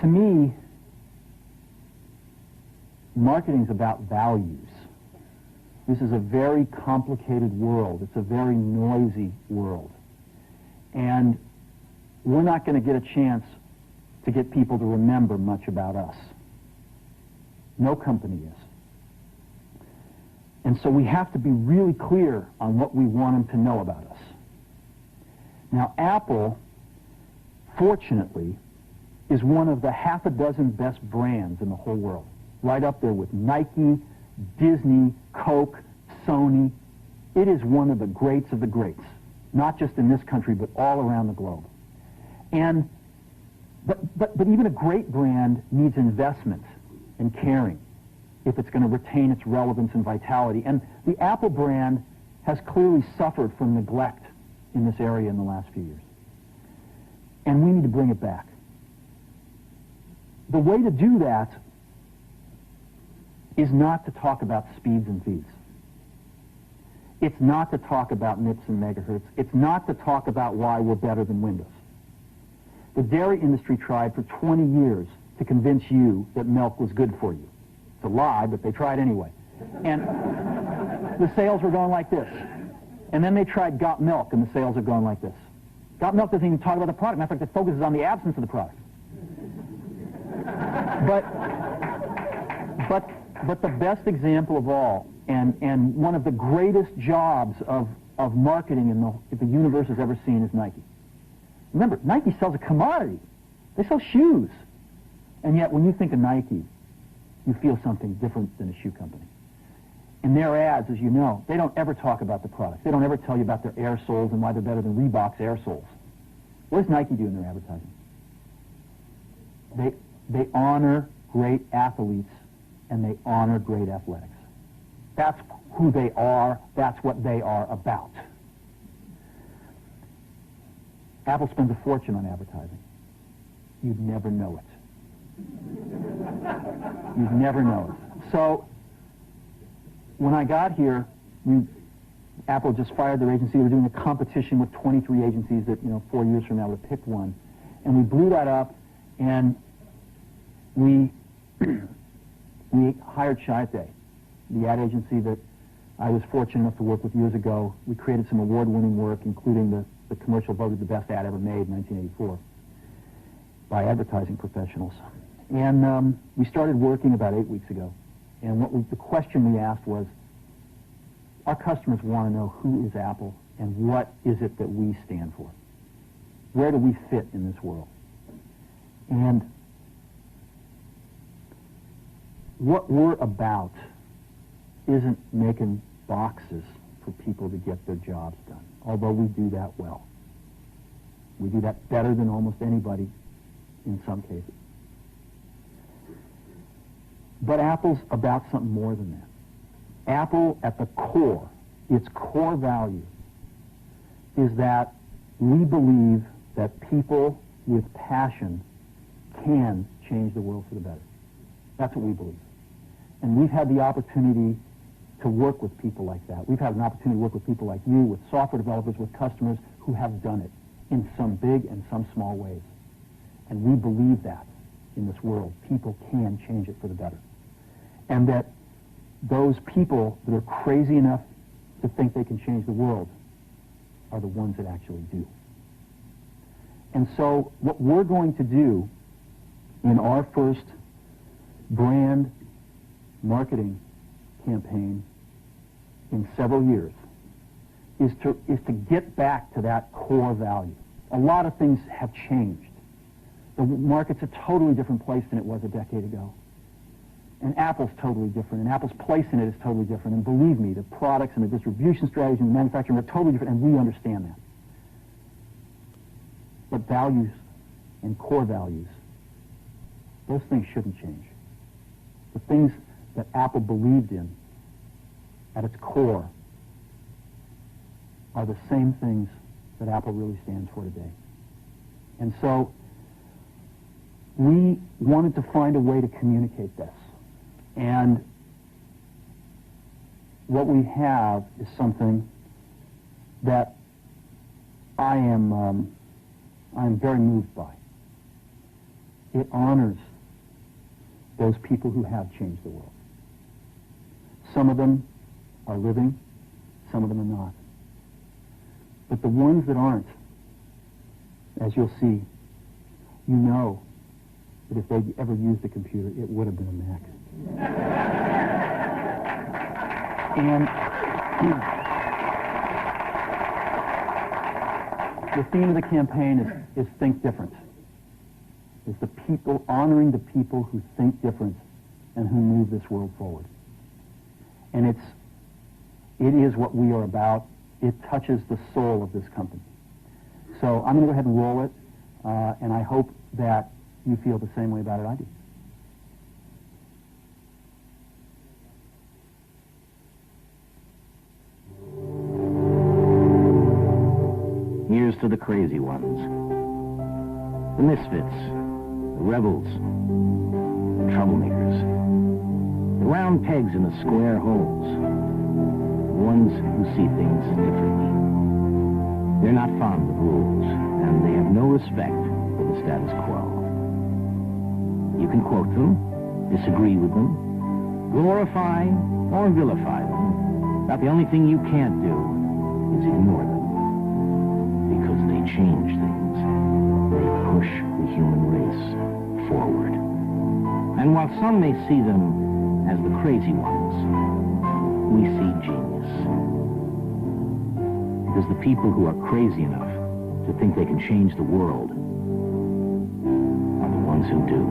To me, marketing is about values. This is a very complicated world. It's a very noisy world. And we're not going to get a chance to get people to remember much about us. No company is. And so we have to be really clear on what we want them to know about us. Now, Apple, fortunately, is one of the half a dozen best brands in the whole world. Right up there with Nike, Disney, Coke, Sony. It is one of the greats of the greats, not just in this country, but all around the globe. And but even a great brand needs investment and caring if it's going to retain its relevance and vitality. And the Apple brand has clearly suffered from neglect in this area in the last few years. And we need to bring it back. The way to do that is not to talk about speeds and feeds. It's not to talk about MIPS and megahertz. It's not to talk about why we're better than Windows. The dairy industry tried for 20 years to convince you that milk was good for you. It's a lie, but they tried anyway. And the sales were going like this. And then they tried Got Milk, and the sales are going like this. Got Milk doesn't even talk about the product. Matter of fact, it focuses on the absence of the product. But the best example of all, and one of the greatest jobs of marketing the universe has ever seen is Nike. Remember, Nike sells a commodity. They sell shoes. And yet, when you think of Nike, you feel something different than a shoe company. In their ads, as you know, they don't ever talk about the product. They don't ever tell you about their air soles and why they're better than Reebok's air soles. What does Nike do in their advertising? They honor great athletes and they honor great athletics. That's who they are. That's what they are about. Apple spends a fortune on advertising. You'd never know it. You'd never know it. So, when I got here, Apple just fired their agency. They were doing a competition with 23 agencies that, 4 years from now would have picked one. And we blew that up, and we hired Chiat/Day, the ad agency that I was fortunate enough to work with years ago. We created some award-winning work, including the commercial voted the best ad ever made in 1984 by advertising professionals. And we started working about 8 weeks ago. And the question we asked was, our customers want to know who is Apple and what is it that we stand for? Where do we fit in this world? And what we're about isn't making boxes for people to get their jobs done, although we do that well. We do that better than almost anybody in some cases. But Apple's about something more than that. Apple, at the core, its core value, is that we believe that people with passion can change the world for the better. That's what we believe. And we've had the opportunity to work with people like that. We've had an opportunity to work with people like you, with software developers, with customers who have done it in some big and some small ways. And we believe that in this world, people can change it for the better. And that those people that are crazy enough to think they can change the world are the ones that actually do. And so what we're going to do in our first brand marketing campaign in several years is to get back to that core value. A lot of things have changed. The market's a totally different place than it was a decade ago. And Apple's totally different, and Apple's place in it is totally different. And believe me, the products and the distribution strategy and the manufacturing are totally different, and we understand that. But values and core values, those things shouldn't change. The things that Apple believed in at its core are the same things that Apple really stands for today. And so we wanted to find a way to communicate this. And what we have is something that I am very moved by. It honors those people who have changed the world. Some of them are living, some of them are not. But the ones that aren't, as you'll see, you know that if they'd ever used a computer, it would have been a Mac. And the theme of the campaign is Think Different. It's the people, honoring the people who think different and who move this world forward. And it is what we are about. It touches the soul of this company. So I'm going to go ahead and roll it, and I hope that you feel the same way about it I do. Here's to the crazy ones, the misfits, the rebels, the troublemakers, the round pegs in the square holes, the ones who see things differently. They're not fond of rules, and they have no respect for the status quo. You can quote them, disagree with them, glorify or vilify them, but the only thing you can't do is ignore them. Because they change things. They push the human race forward. And while some may see them as the crazy ones, we see genius. Because the people who are crazy enough to think they can change the world are the ones who do.